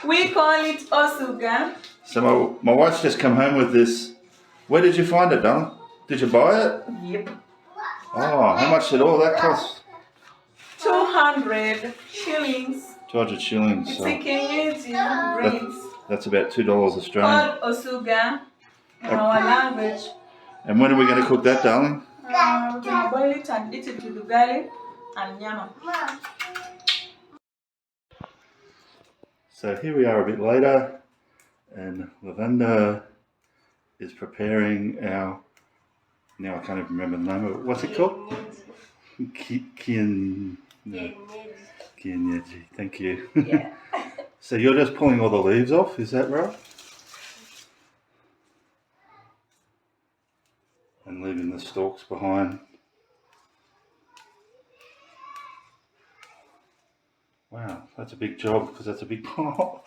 We call it osuga. So my wife's just come home with this. Where did you find it, darling? Did you buy it? Yep. Oh, how much did all that cost? 200 shillings. 200 shillings. It's So a Kienyeji greens that's about $2 Australian. called osuga in our language. And when are we going to cook that, darling? We're going to boil it and eat it with ugali and nyama. So here we are a bit later, and Lavender is preparing our, now I can't even remember the name of it. What's it called? Kienyeji. Thank you. Yeah. So you're just pulling all the leaves off, is that right? And leaving the stalks behind. Wow, that's a big job because that's a big pot.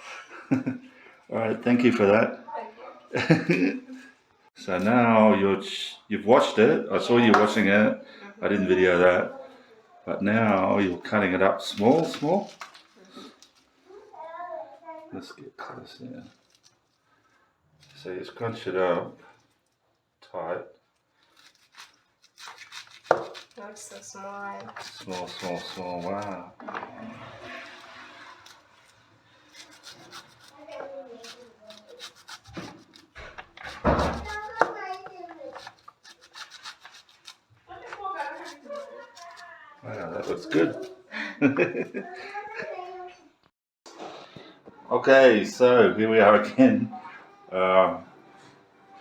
Alright, thank you for that. So now you've watched it. I saw you watching it. I didn't video that. But now you're cutting it up small. Let's get close there. So you scrunch it up tight. Not so small. Small. Wow. Wow, that looks good. Okay, so here we are again. While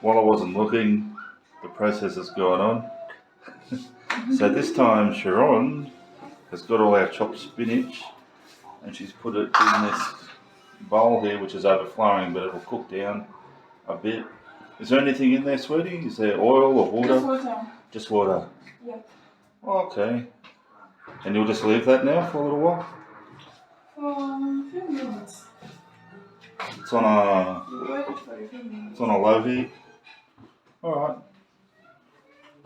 I wasn't looking, the process has gone on. So this time Sharon has got all our chopped spinach and she's put it in this bowl here, which is overflowing, but it'll cook down a bit. Is there anything in there, sweetie? Is there oil or water? Just water. Just water? Yeah. Okay. And you'll just leave that now for a little while? For a few minutes. It's on a Wait for a few minutes. It's on a low heat. Alright.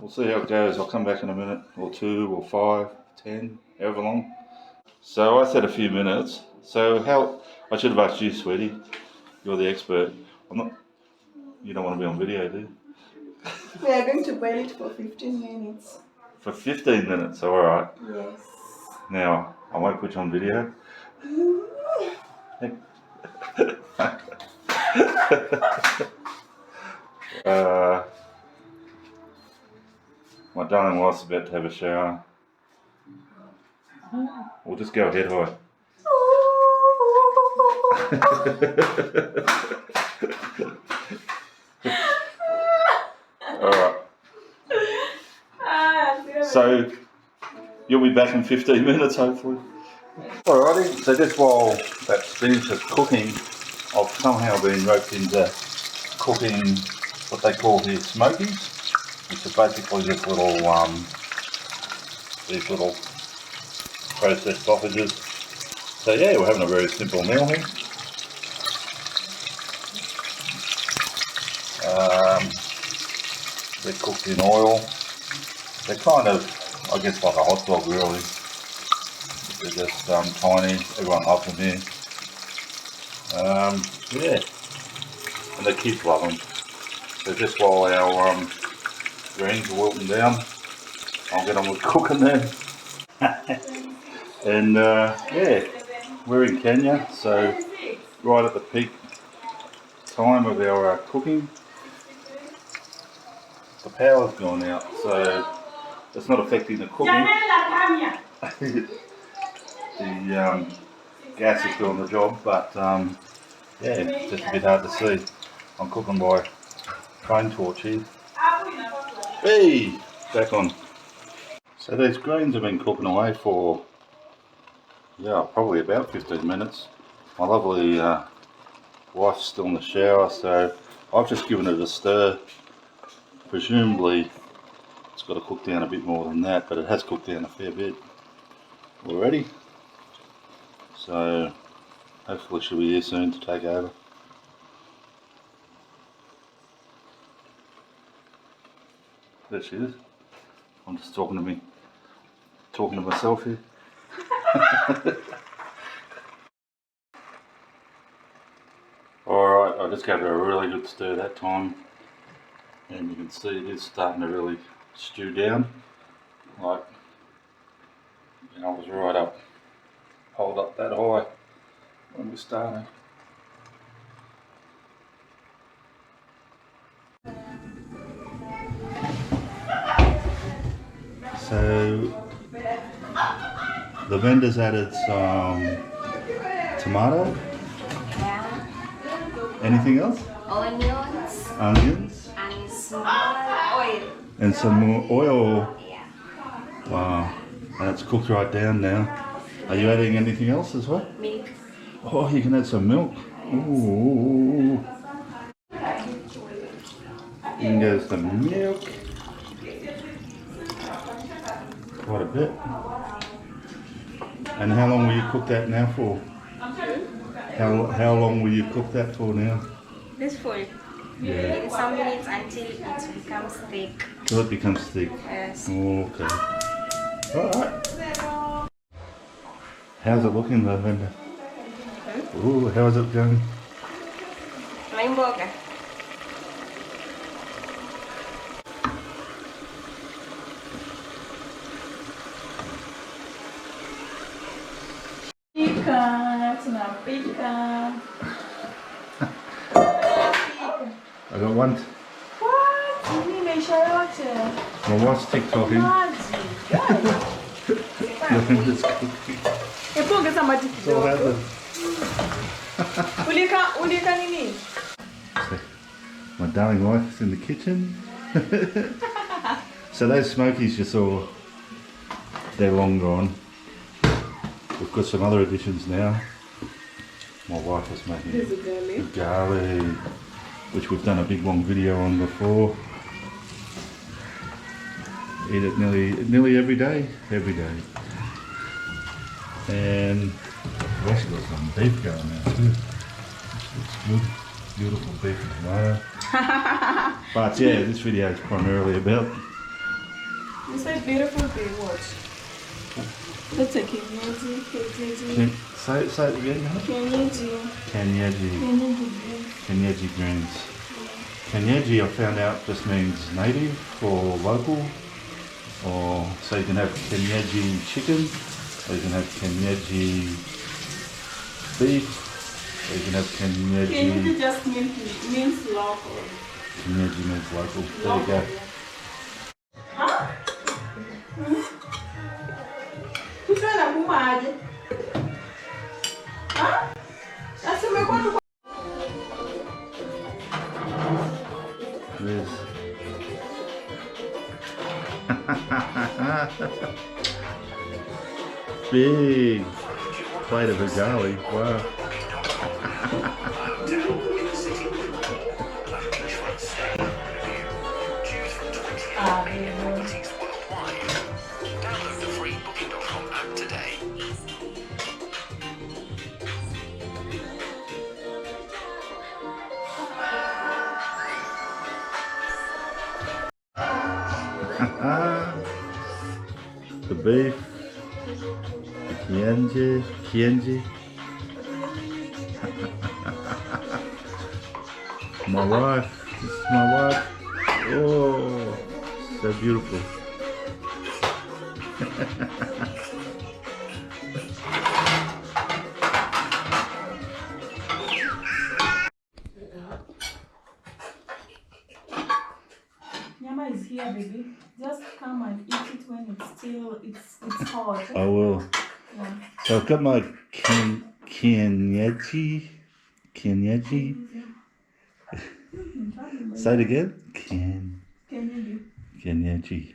We'll see how it goes. I'll come back in a minute, or 2, or 5, 10, however long. So I said a few minutes. So I should have asked you, sweetie. You're the expert. You don't want to be on video, do you? We are going to boil it for 15 minutes. For 15 minutes, alright. Yes. Now, I won't put you on video. My darling wife's about to have a shower. We'll just go head high. Alright. So, you'll be back in 15 minutes hopefully. Alrighty, so just while that spinach is cooking, I've somehow been roped into cooking what they call here smokies, which are basically just these little processed sausages. So yeah, we're having a very simple meal here. They're cooked in oil. They're kind of, I guess, like a hot dog really. They're just tiny. Everyone loves them here. Yeah, and the kids love them. So just while our greens are wilting down, I'll get on with cooking them. And yeah, we're in Kenya, so right at the peak time of our cooking. The power's gone out, so it's not affecting the cooking. The gas is doing the job, but yeah, it's just a bit hard to see. I'm cooking by phone torch here. Hey, back on. So these greens have been cooking away for, yeah, probably about 15 minutes. My lovely wife's still in the shower, so I've just given it a stir. Presumably it's got to cook down a bit more than that, but it has cooked down a fair bit already. So hopefully she'll be here soon to take over. There she is. I'm just talking to myself here. just gave it a really good stir that time, and you can see it is starting to really stew down. Like, you know, I was right up, hold up that high when we started. So Lavender's added some tomato. Yeah. Anything else? Onions Onions. and small oil. And some more oil. Yeah. Wow. And it's cooked right down now. Are you adding anything else as well? Milk. Oh, you can add some milk. Ooh. In goes the milk. Quite a bit. And how long will you cook that now for? How long will you cook that for now? This full. Yeah. In some minutes until it becomes thick. Till it becomes thick. Yes. Okay. Alright. How's it looking, Lavender? Ooh, how's it going? May mboga. Tunapika. I got one. What? Mimi maisha yote. My wife's TikToking. Lavender's cooking. Hebu ongeza maji So what kidogo. happened? Ulika nini? My darling wife is in the kitchen. So those smokies you saw, they're long gone. We've got some other additions now. My wife is making There's a garlic. garlic, which we've done a big long video on before. Eat it nearly every day. And we've also got some beef going now too. Looks good. Beautiful beef and tomato. But yeah, this video is primarily about. You said beautiful thing, what? That's a Kienyeji. Say it again, huh? Kienyeji greens. Kienyeji I found out just means native or local. Or so you can have Kienyeji chicken, or you can have Kienyeji beef, or you can have Kienyeji just means local. Kienyeji means local. There you go. Huh? Kichwa inakuuma aje? Huh? Sasa umekuwa tu There's big plate of garlic. Wow. Download the free booking.com app today. The beef, the Kienyeji. My wife, this is my wife. Oh, so beautiful. Nyama is here, baby. Just come and eat it when it's hot. I will. Yeah. So I've got my Kienyeji. Say it again. Kienyeji.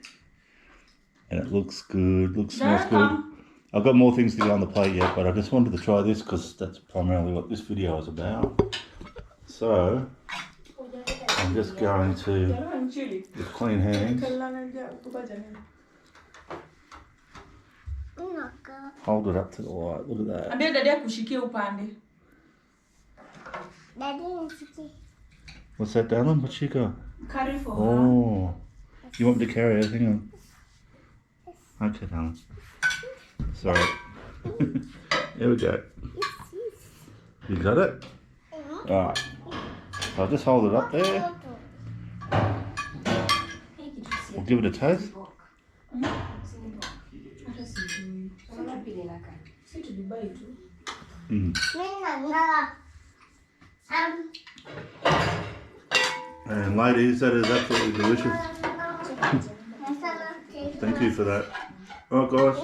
And it looks good. Smells good. I've got more things to go on the plate yet, but I just wanted to try this because that's primarily what this video is about. So I'm just going to, with clean hands, hold it up to the light. Look at that. Ambia dada kushikia upande. What's that, darling? What's she got? Curry for her. Oh, you want me to carry it? Hang on. Okay, darling. Sorry. Here we go. You got it? Alright. I'll just hold it up there. We'll give it a taste. Mm. And ladies, that is absolutely delicious. Thank you for that. Alright guys,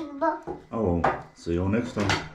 I will see you all next time.